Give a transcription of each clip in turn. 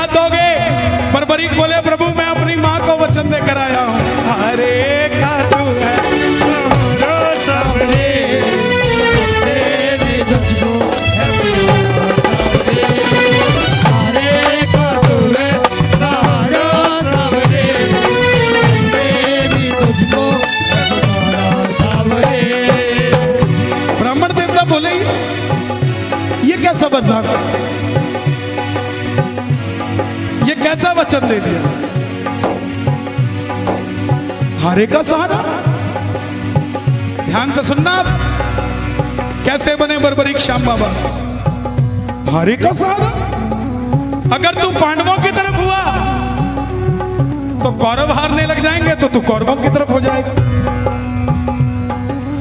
साथ दोगे? बर्बरीक बोले प्रभु मैं अपनी माँ को वचन देकर आया हूँ। हरे का तू है ब्राह्मण देवता बोले ये कैसा वरदान, ये कैसा वचन दे दिया? हारे का सहारा। ध्यान से सुनना आप, कैसे बने बर्बरीक श्याम बाबा। हारे का सहारा। अगर तू पांडवों की तरफ हुआ तो कौरव हारने लग जाएंगे तो तू कौरवों की तरफ हो जाएगा,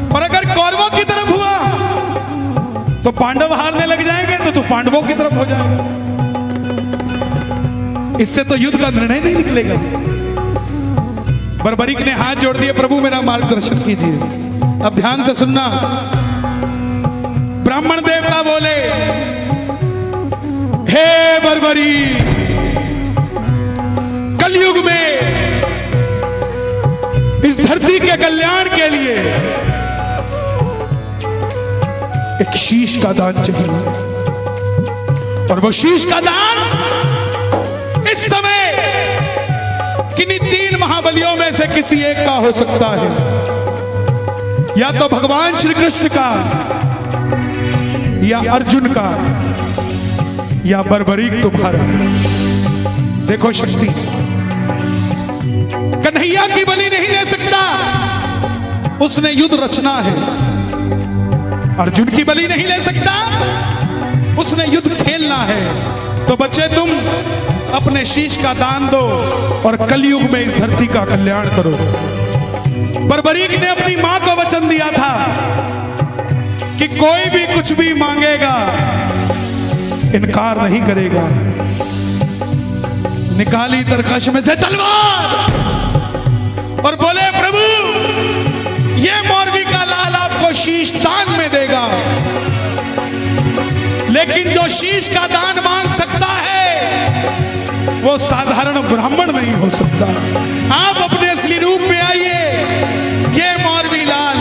और अगर कौरवों की तरफ हुआ तो पांडव हारने लग जाएंगे तो तू पांडवों की तरफ हो जाएगा। इससे तो युद्ध का निर्णय नहीं निकलेगा। बर्बरीक ने हाथ जोड़ दिए, प्रभु मेरा मार्गदर्शन कीजिए। अब ध्यान से सुनना, ब्राह्मण देवता बोले हे बर्बरीक, कलयुग में इस धरती के कल्याण के लिए एक शीश का दान चाहिए, और वो शीश का दान इस समय किन्हीं 3 महाबलियों में से किसी एक का हो सकता है, या तो भगवान श्री कृष्ण का, या अर्जुन का, या बर्बरीक तुम्हारा। देखो शक्ति, कन्हैया की बलि नहीं ले सकता, उसने युद्ध रचना है। अर्जुन की बलि नहीं ले सकता, उसने युद्ध खेलना है। तो बच्चे तुम अपने शीश का दान दो और कलयुग में इस धरती का कल्याण करो। बर्बरीक ने अपनी मां को वचन दिया था कि कोई भी कुछ भी मांगेगा इनकार नहीं करेगा। निकाली तरकश में से तलवार और बोले प्रभु ये मौरवी का लाल आपको शीश दान में देगा, लेकिन जो शीश का दान मांग सकता है वो साधारण ब्राह्मण नहीं हो सकता। आप अपने असली रूप में आइए, ये मौरवी लाल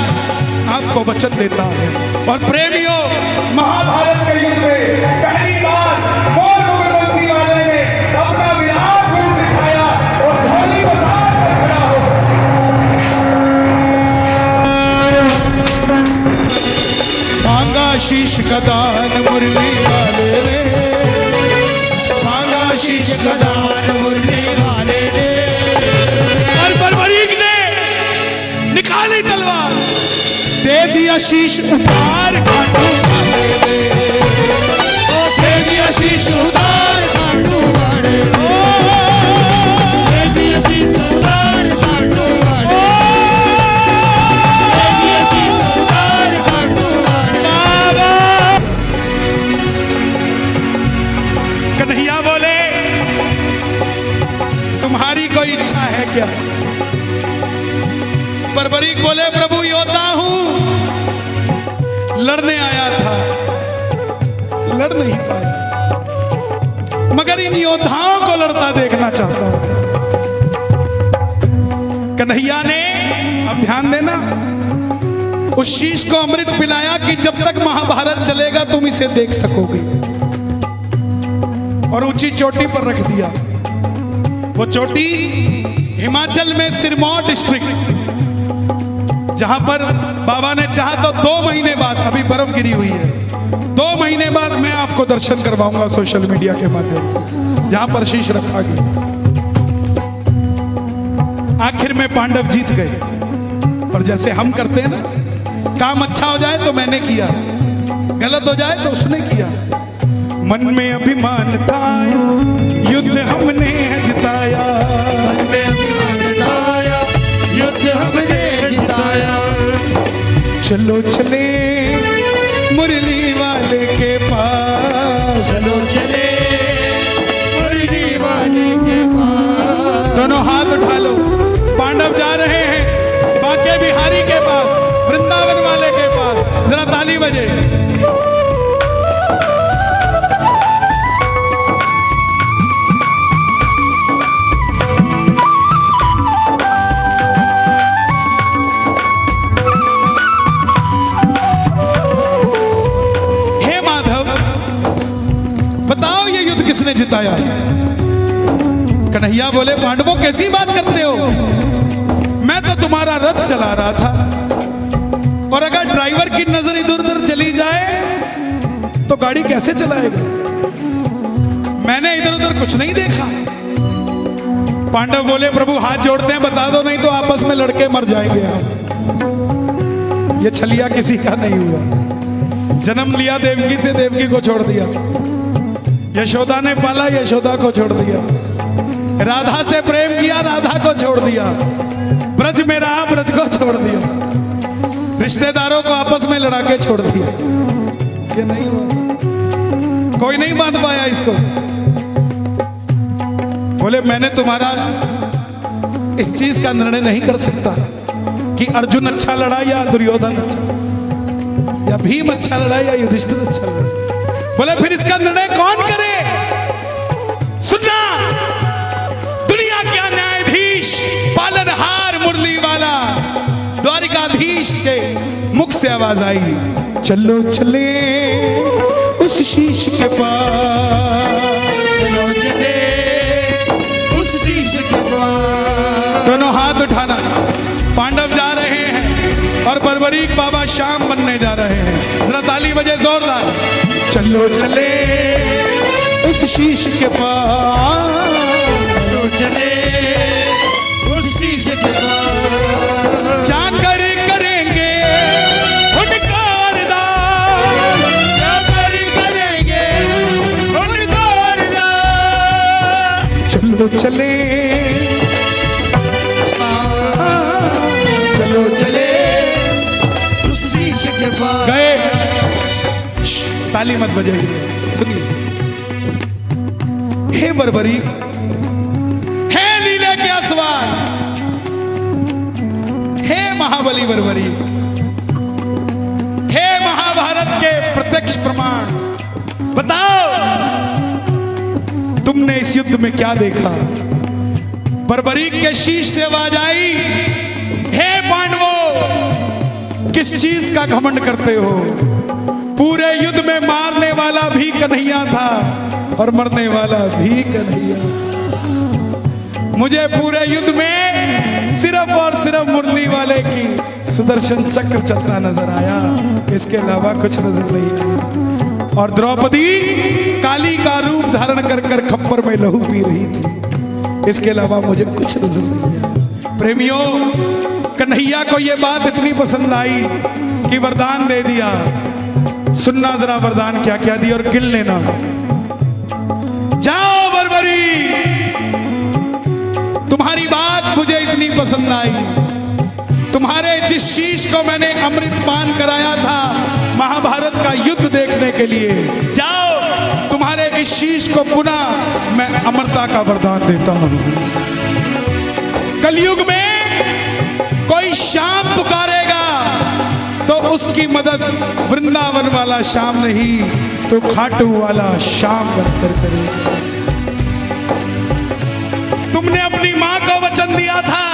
आपको वचन देता है। और प्रेमियों, महाभारत के युद्ध में पहली बार मौर्य वंशी वाले ने अपना विराट रूप दिखाया और झोली को साथ में खड़ा हो। मांगा शीश का दान मुरली वाले ने, मांगा शीश का दान मुरली वाले ने। और बर्बरीक ने निकाली तलवार, दे दिया शीश उतार काटू वाले ने, दे दिया शीश उतार काटू वाले ने, दे दिया शीश उतार काटू वाले ने, दे दिया शीश उतार काटू वाले ने। कन्हैया बोले तुम्हारी कोई इच्छा है क्या? बर्बरीक बोले प्रभु योद्धा हूं, लड़ने आया था, लड़ नहीं पाया, मगर इन योद्धाओं को लड़ता देखना चाहता हूं। कन्हैया ने, अब ध्यान देना, उस शीश को अमृत पिलाया कि जब तक महाभारत चलेगा तुम इसे देख सकोगे, और ऊंची चोटी पर रख दिया। वो चोटी हिमाचल में सिरमौर डिस्ट्रिक्ट, जहां पर बाबा ने चाहा तो 2 महीने बाद, अभी बर्फ गिरी हुई है, 2 महीने बाद मैं आपको दर्शन करवाऊंगा सोशल मीडिया के माध्यम से, जहां पर शीश रखा गया। आखिर में पांडव जीत गए। और जैसे हम करते हैं ना, काम अच्छा हो जाए तो मैंने किया, गलत हो जाए तो उसने किया। मन में अभिमान था, युद्ध हमने जिताया, मन में अभिमान था, युद्ध हमने जिताया। चलो चले मुरली वाले के पास, चलो चले मुरली वाले के पास। दोनों हाथ उठा लो, पांडव जा रहे हैं बांके बिहारी के पास, वृंदावन वाले के पास। जरा ताली बजे। किसने जिताया? कन्हैया बोले, पांडवों कैसी बात करते हो, मैं तो तुम्हारा रथ चला रहा था, और अगर ड्राइवर की नजर इधर उधर चली जाए तो गाड़ी कैसे चलाएगा? मैंने इधर उधर कुछ नहीं देखा। पांडव बोले, प्रभु हाथ जोड़ते हैं, बता दो, नहीं तो आपस में लड़के मर जाएंगे। ये छलिया किसी का नहीं हुआ। जन्म लिया देवकी से, देवकी को छोड़ दिया। यशोदा ने पाला, यशोदा को छोड़ दिया। राधा से प्रेम किया, राधा को छोड़ दिया। ब्रज में रहा, ब्रज को छोड़ दिया। रिश्तेदारों को आपस में लड़ा के छोड़ दिया। ये नहीं हुआ, कोई नहीं बांध पाया इसको। बोले, मैंने तुम्हारा इस चीज का निर्णय नहीं कर सकता कि अर्जुन अच्छा लड़ा या दुर्योधन अच्छा, या भीम अच्छा लड़ा या युधिष्ठिर अच्छा लड़ा। बोले, फिर इसका निर्णय कौन करे? सुनना, दुनिया का न्यायाधीश, पालनहार, मुरली वाला, द्वारिकाधीश के मुख से आवाज आई, चलो चले उस शीश के पास, चलो चले उस शीश के पास। दोनों हाथ उठाना। पांडव जा रहे हैं और बर्बरीक बाबा शाम बनने जा रहे हैं। जरा ताली बजे जोरदार। चलो चले उस शीश के पास, चलो चले उस शीश के पास, जाकर करेंगे उनका अरदास, जाकर करेंगे उनका अरदास। चलो चले, चलो चले उस शीश के पास। गए। ताली मत बजाइए, सुनिए। हे बर्बरी, हे लीले के असवार, हे महाबली बर्बरी, हे महाभारत के प्रत्यक्ष प्रमाण, बताओ तुमने इस युद्ध में क्या देखा? बर्बरी के शीश से आवाज आई, हे पांडवों, किस चीज का घमंड करते हो? पूरे युद्ध में मारने वाला भी कन्हैया था और मरने वाला भी कन्हैया। मुझे पूरे युद्ध में सिर्फ और सिर्फ मुरली वाले की सुदर्शन चक्र चलता नजर आया, इसके अलावा कुछ नजर नहीं आया। और द्रौपदी काली का रूप धारण कर कर खप्पर में लहू पी रही थी, इसके अलावा मुझे कुछ नजर नहीं आया। प्रेमियों, कन्हैया को यह बात इतनी पसंद आई कि वरदान दे दिया। सुनना जरा वरदान क्या क्या दिया और गिन लेना। जाओ बर्बरी, तुम्हारी बात मुझे इतनी पसंद आई, तुम्हारे जिस शीश को मैंने अमृत पान कराया था महाभारत का युद्ध देखने के लिए, जाओ तुम्हारे इस शीश को पुनः मैं अमरता का वरदान देता हूं। कलयुग में कोई श्याम पुकारेगा तो उसकी मदद वृंदावन वाला श्याम नहीं तो खाटू वाला श्याम बनकर करेगा। तुमने अपनी मां को वचन दिया था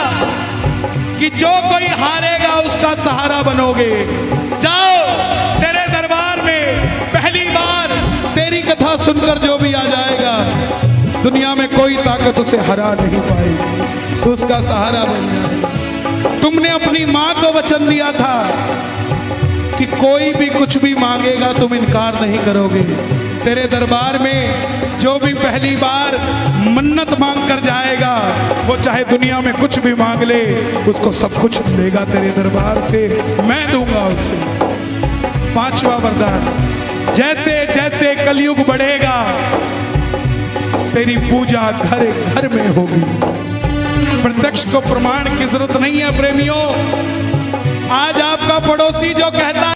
कि जो कोई हारेगा उसका सहारा बनोगे। जाओ, तेरे दरबार में पहली बार तेरी कथा सुनकर जो भी आ जाएगा, दुनिया में कोई ताकत उसे हरा नहीं पाएगी, तो उसका सहारा बन जाएगा। तुमने अपनी मां को वचन दिया था कि कोई भी कुछ भी मांगेगा तुम इनकार नहीं करोगे। तेरे दरबार में जो भी पहली बार मन्नत मांग कर जाएगा, वो चाहे दुनिया में कुछ भी मांग ले, उसको सब कुछ मिलेगा तेरे दरबार से, मैं दूंगा उसे। पांचवा वरदान, जैसे जैसे कलयुग बढ़ेगा तेरी पूजा घर घर में होगी। प्रत्यक्ष को प्रमाण की जरूरत नहीं है प्रेमियों। आज आपका पड़ोसी जो कहता